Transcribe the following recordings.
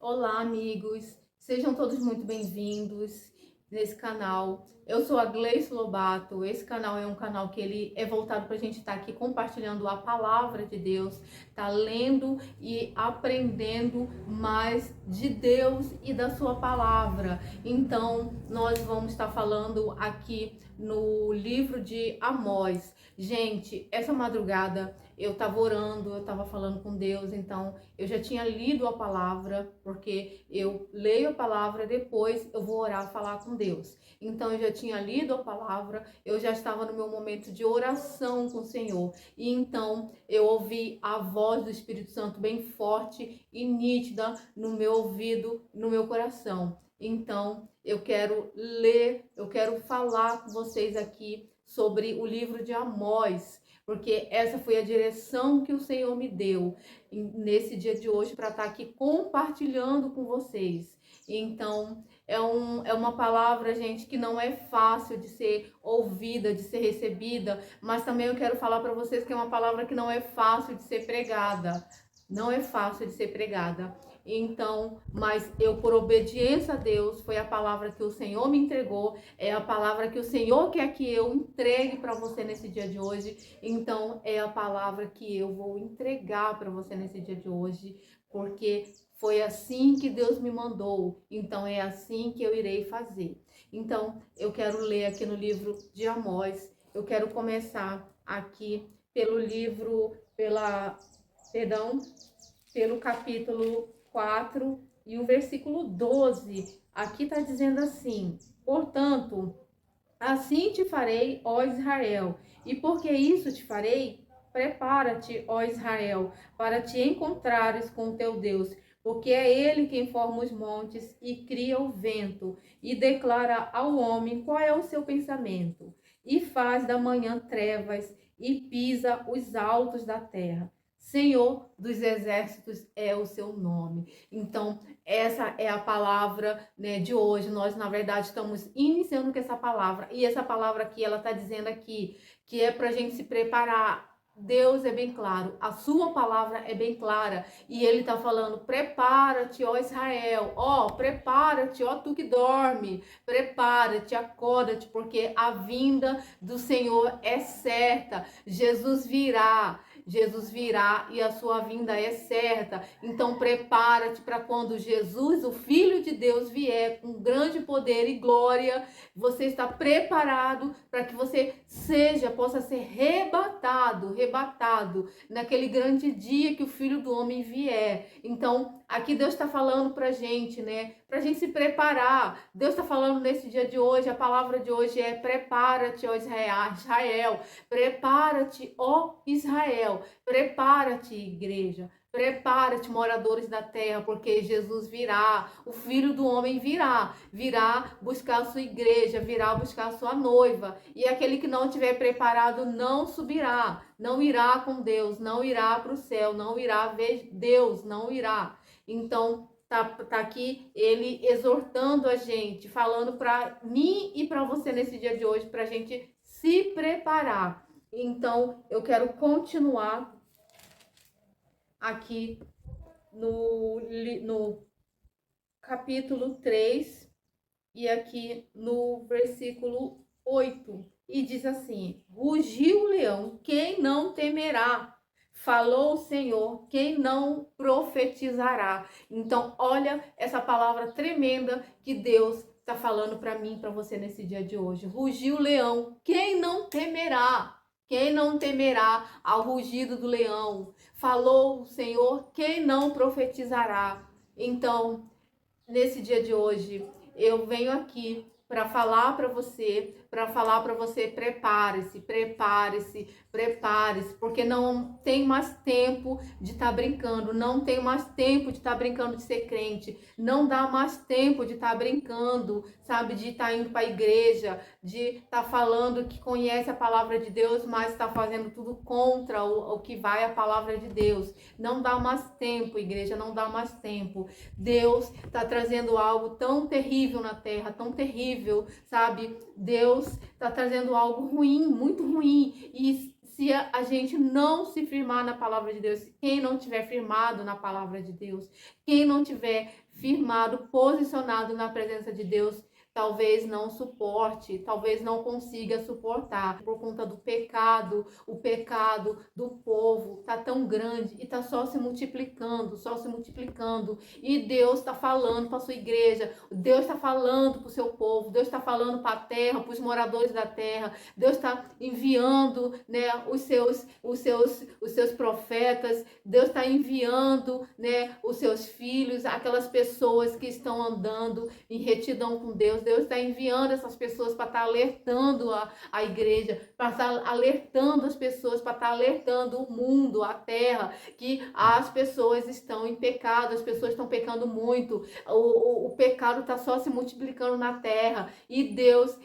Olá, amigos. Sejam todos muito bem-vindos nesse canal. Eu sou a Gleice Lobato. Esse canal é um canal que ele é voltado para a gente estar aqui compartilhando a palavra de Deus, tá lendo e aprendendo mais de Deus e da sua palavra. Então, nós vamos estar falando aqui no livro de Amós. Gente, essa madrugada eu estava orando, eu estava falando com Deus, então eu já tinha lido a palavra, porque eu leio a palavra, depois eu vou orar, falar com Deus. Então eu já tinha lido a palavra, eu já estava no meu momento de oração com o Senhor. E então eu ouvi a voz do Espírito Santo bem forte e nítida no meu ouvido, no meu coração. Então eu quero ler, eu quero falar com vocês aqui sobre o livro de Amós, porque essa foi a direção que o Senhor me deu nesse dia de hoje para estar aqui compartilhando com vocês. Então, é uma palavra, gente, que não é fácil de ser ouvida, de ser recebida, mas também eu quero falar para vocês que é uma palavra que não é fácil de ser pregada. Não é fácil de ser pregada. Então, mas eu, por obediência a Deus, foi a palavra que o Senhor me entregou, é a palavra que o Senhor quer que eu entregue para você nesse dia de hoje. Então, é a palavra que eu vou entregar para você nesse dia de hoje, porque foi assim que Deus me mandou. Então, é assim que eu irei fazer. Então, eu quero ler aqui no livro de Amós. Eu quero começar aqui pelo livro, pelo capítulo 4 e o versículo 12. Aqui está dizendo assim: portanto, assim te farei, ó Israel, e porque isso te farei, prepara-te, ó Israel, para te encontrares com o teu Deus, porque é ele quem forma os montes e cria o vento, e declara ao homem qual é o seu pensamento, e faz da manhã trevas, e pisa os altos da terra. Senhor dos exércitos é o seu nome. Então, essa é a palavra, né, de hoje. Nós, na verdade, estamos iniciando com essa palavra. E essa palavra aqui, ela está dizendo aqui que é para a gente se preparar. Deus é bem claro, a sua palavra é bem clara. E ele está falando: prepara-te, ó Israel. Ó, prepara-te, ó tu que dorme. Prepara-te, acorda-te, porque a vinda do Senhor é certa. Jesus virá. Jesus virá e a sua vinda é certa. Então prepara-te para quando Jesus, o Filho de Deus, vier com grande poder e glória, você está preparado para que você possa ser rebatado naquele grande dia que o Filho do Homem vier. Então, aqui Deus está falando para a gente, né? Para a gente se preparar. Deus está falando nesse dia de hoje, a palavra de hoje é: prepara-te, ó Israel. Prepara-te, ó Israel. Prepara-te, igreja. Prepara-te, moradores da terra, porque Jesus virá, o Filho do Homem virá buscar a sua igreja, virá buscar a sua noiva. E aquele que não estiver preparado não subirá, não irá com Deus, não irá para o céu, não irá ver Deus, não irá. Então, tá aqui ele exortando a gente, falando para mim e para você nesse dia de hoje, para a gente se preparar. Então, eu quero continuar aqui no capítulo 3 e aqui no versículo 8. E diz assim: rugiu o leão, quem não temerá? Falou o Senhor, quem não profetizará? Então, olha essa palavra tremenda que Deus está falando para mim, para você nesse dia de hoje. Rugiu o leão, quem não temerá? Quem não temerá ao rugido do leão? Falou o Senhor, quem não profetizará? Então, nesse dia de hoje, eu venho aqui para falar para você, prepare-se, prepare-se, prepare-se, porque não tem mais tempo de estar brincando, não tem mais tempo de estar brincando de ser crente, não dá mais tempo de estar brincando, sabe, de estar indo para a igreja, de estar falando que conhece a palavra de Deus, mas está fazendo tudo contra o que vai a palavra de Deus. Não dá mais tempo, igreja, não dá mais tempo. Deus está trazendo algo tão terrível na terra, tão terrível, sabe? Deus está trazendo algo ruim, muito ruim. E se a gente não se firmar na palavra de Deus, quem não tiver firmado na palavra de Deus, quem não tiver firmado, posicionado na presença de Deus, talvez não suporte, talvez não consiga suportar por conta do pecado. O pecado do povo tá tão grande e tá só se multiplicando, só se multiplicando. E Deus está falando para sua igreja, Deus está falando para o seu povo, Deus está falando para a terra, para os moradores da terra. Deus está enviando, né, os seus profetas. Deus está enviando, né, os seus filhos, aquelas pessoas que estão andando em retidão com Deus. Deus está enviando essas pessoas para estar alertando a igreja, para estar alertando as pessoas, para estar alertando o mundo, a terra, que as pessoas estão em pecado, as pessoas estão pecando muito, o pecado está só se multiplicando na terra. E Deus,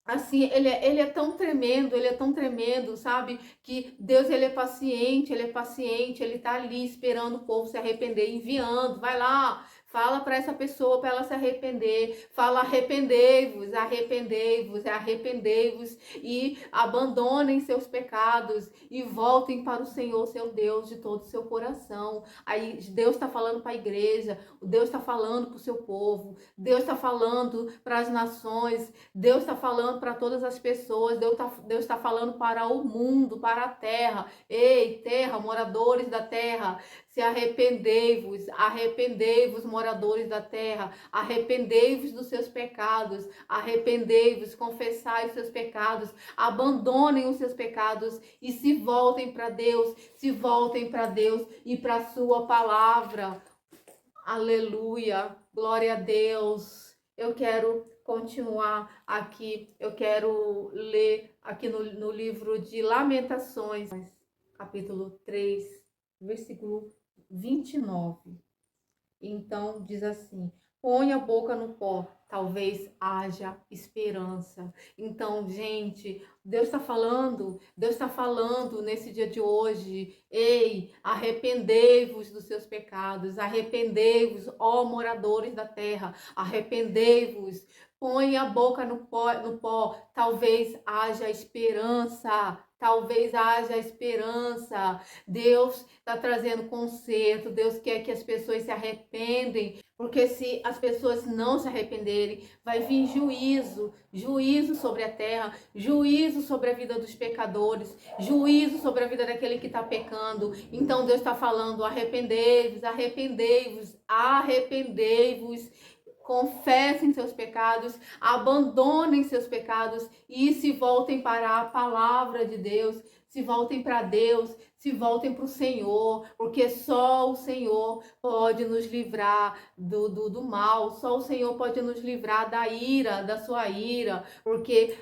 assim, ele é tão tremendo, sabe? Que Deus, ele é paciente, ele tá ali esperando o povo se arrepender, enviando, vai lá, fala para essa pessoa para ela se arrepender, fala arrependei-vos, arrependei-vos, arrependei-vos e abandonem seus pecados e voltem para o Senhor, seu Deus, de todo o seu coração. Aí Deus está falando para a igreja, Deus está falando para o seu povo, Deus está falando para as nações, Deus está falando para todas as pessoas, Deus tá falando para o mundo, para a terra. Ei, terra, moradores da terra, se arrependei-vos, arrependei-vos, moradores da terra, arrependei-vos dos seus pecados, arrependei-vos, confessai os seus pecados, abandonem os seus pecados e se voltem para Deus, se voltem para Deus e para a sua palavra. Aleluia, glória a Deus. Eu quero continuar aqui, eu quero ler aqui no livro de Lamentações, capítulo 3, versículo 29. Então diz assim: põe a boca no pó, talvez haja esperança. Então, gente, Deus está falando nesse dia de hoje. Ei, arrependei-vos dos seus pecados, arrependei-vos, ó moradores da terra, arrependei-vos. Põe a boca no pó, talvez haja esperança. Talvez haja esperança. Deus está trazendo conserto. Deus quer que as pessoas se arrependem. Porque se as pessoas não se arrependerem, vai vir juízo. Juízo sobre a terra. Juízo sobre a vida dos pecadores. Juízo sobre a vida daquele que está pecando. Então Deus está falando: arrependei-vos, arrependei-vos, arrependei-vos. Confessem seus pecados, abandonem seus pecados e se voltem para a palavra de Deus, se voltem para Deus, se voltem para o Senhor, porque só o Senhor pode nos livrar do mal, só o Senhor pode nos livrar da ira, da sua ira, porque,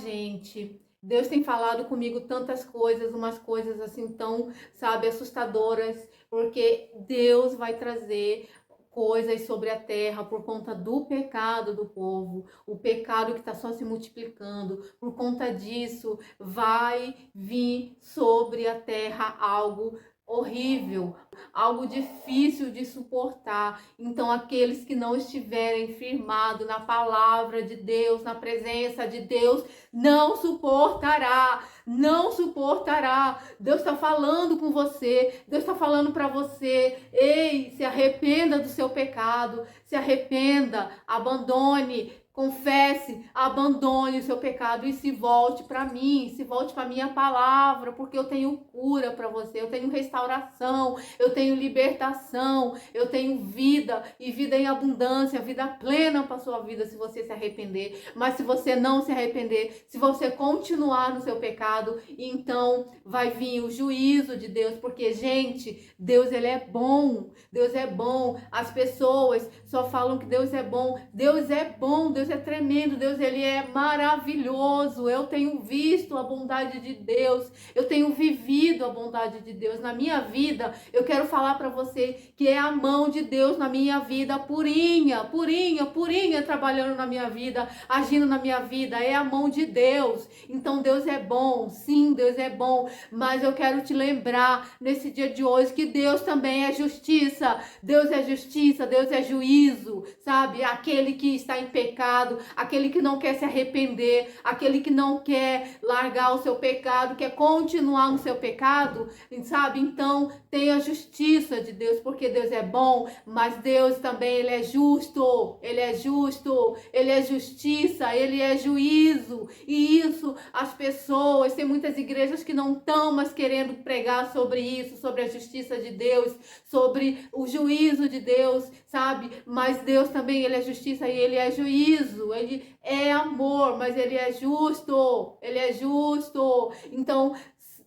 gente, Deus tem falado comigo tantas coisas, umas coisas assim tão, sabe, assustadoras, porque Deus vai trazer coisas sobre a terra por conta do pecado do povo, o pecado que está só se multiplicando. Por conta disso, vai vir sobre a terra algo horrível, algo difícil de suportar. Então, aqueles que não estiverem firmados na palavra de Deus, na presença de Deus, não suportará, não suportará. Deus está falando com você, Deus está falando para você: ei, se arrependa do seu pecado, se arrependa, abandone, confesse, abandone o seu pecado e se volte para mim, se volte para a minha palavra, porque eu tenho cura para você, eu tenho restauração, eu tenho libertação, eu tenho vida e vida em abundância, vida plena para a sua vida se você se arrepender. Mas se você não se arrepender, se você continuar no seu pecado, então vai vir o juízo de Deus, porque, gente, Deus, ele é bom, Deus é bom. As pessoas só falam que Deus é bom. Deus é bom, Deus é tremendo, Deus, ele é maravilhoso. Eu tenho visto a bondade de Deus, eu tenho vivido a bondade de Deus na minha vida. Eu quero falar para você que é a mão de Deus na minha vida, purinha, purinha, purinha, trabalhando na minha vida, agindo na minha vida, é a mão de Deus. Então Deus é bom, sim, Deus é bom, mas eu quero te lembrar nesse dia de hoje que Deus também é justiça. Deus é justiça, Deus é juízo, sabe? Aquele que está em pecado, pecado, aquele que não quer se arrepender, aquele que não quer largar o seu pecado, quer continuar no seu pecado, sabe? Então, tem a justiça de Deus, porque Deus é bom, mas Deus também, Ele é justo, Ele é justo, Ele é justiça, Ele é juízo, e isso, as pessoas, tem muitas igrejas que não estão mais querendo pregar sobre isso, sobre a justiça de Deus, sobre o juízo de Deus, sabe? Mas Deus também, Ele é justiça e Ele é juízo, Ele é amor, mas Ele é justo, Ele é justo. Então,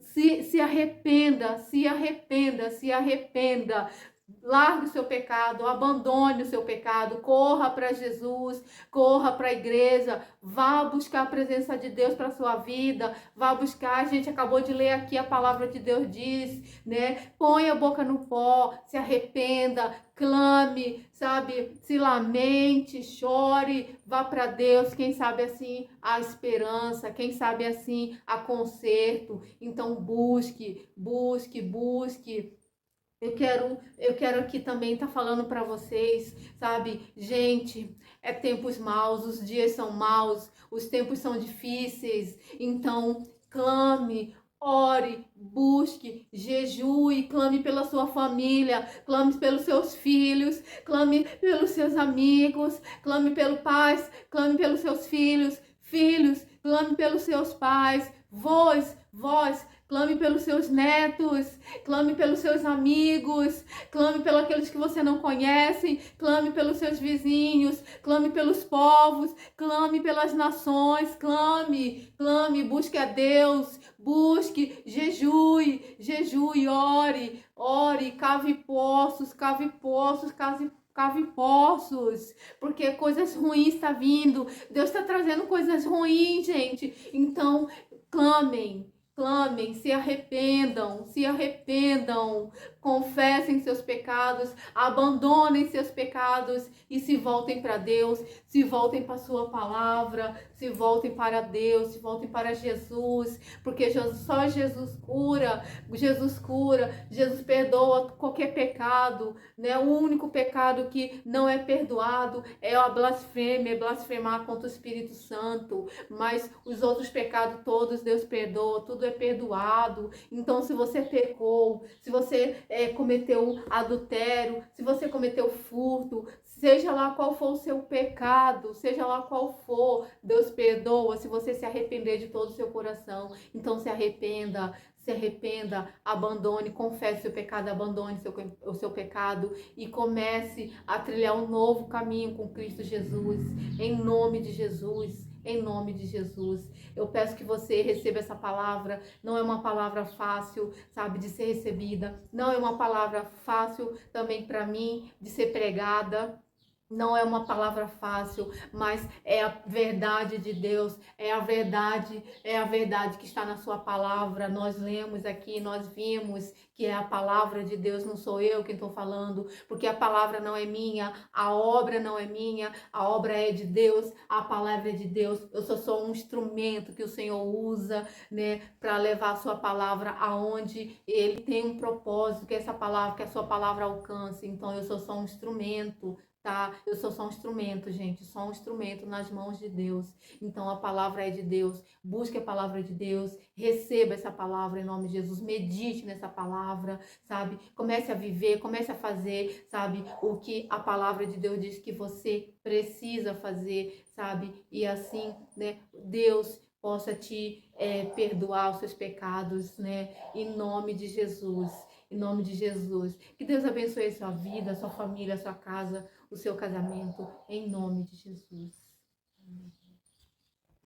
se arrependa, se arrependa, se arrependa. Largue o seu pecado, abandone o seu pecado, corra para Jesus, corra para a igreja, vá buscar a presença de Deus para a sua vida, vá buscar, a gente acabou de ler aqui a palavra de Deus diz, né? Põe a boca no pó, se arrependa, clame, sabe? Se lamente, chore, vá para Deus, quem sabe assim a esperança, quem sabe assim a conserto. Então busque, busque, busque. Eu quero aqui também estar falando para vocês, sabe? Gente, é tempos maus, os dias são maus, os tempos são difíceis. Então, clame, ore, busque, jejue, clame pela sua família, clame pelos seus filhos, clame pelos seus amigos, clame pelo pais, clame pelos seus filhos, clame pelos seus pais, vós, clame pelos seus netos, clame pelos seus amigos, clame pelos aqueles que você não conhece, clame pelos seus vizinhos, clame pelos povos, clame pelas nações, clame, busque a Deus, busque, jejue, ore, cave poços, porque coisas ruins estão vindo, Deus está trazendo coisas ruins, gente. Então, clamem, se arrependam, confessem seus pecados, abandonem seus pecados e se voltem para Deus, se voltem para a sua palavra, se voltem para Deus, se voltem para Jesus, porque só Jesus cura, Jesus perdoa qualquer pecado, né? O único pecado que não é perdoado é a blasfêmia, é blasfemar contra o Espírito Santo, mas os outros pecados todos Deus perdoa, tudo é perdoado. Então, se você pecou, se você cometeu adultério, se você cometeu furto, seja lá qual for o seu pecado, seja lá qual for, Deus perdoa se você se arrepender de todo o seu coração. Então, se arrependa, abandone, confesse o seu pecado, abandone o seu pecado e comece a trilhar um novo caminho com Cristo Jesus, em nome de Jesus. Em nome de Jesus, eu peço que você receba essa palavra. Não é uma palavra fácil, sabe, de ser recebida. Não é uma palavra fácil também para mim de ser pregada. Não é uma palavra fácil, mas é a verdade de Deus, é a verdade que está na sua palavra. Nós lemos aqui, nós vimos que é a palavra de Deus, não sou eu quem estou falando, porque a palavra não é minha, a obra não é minha, a obra é de Deus, a palavra é de Deus. Eu sou só um instrumento que o Senhor usa, né, para levar a sua palavra aonde Ele tem um propósito, que a sua palavra alcance. Então eu sou só um instrumento. Tá? Eu sou só um instrumento, gente, só um instrumento nas mãos de Deus. Então a palavra é de Deus, busque a palavra de Deus, receba essa palavra em nome de Jesus, medite nessa palavra, sabe? Comece a viver, comece a fazer, sabe? O que a palavra de Deus diz que você precisa fazer, sabe? E assim, né, Deus possa te perdoar os seus pecados, né? Em nome de Jesus. Em nome de Jesus. Que Deus abençoe a sua vida, a sua família, a sua casa, o seu casamento, em nome de Jesus. Amém.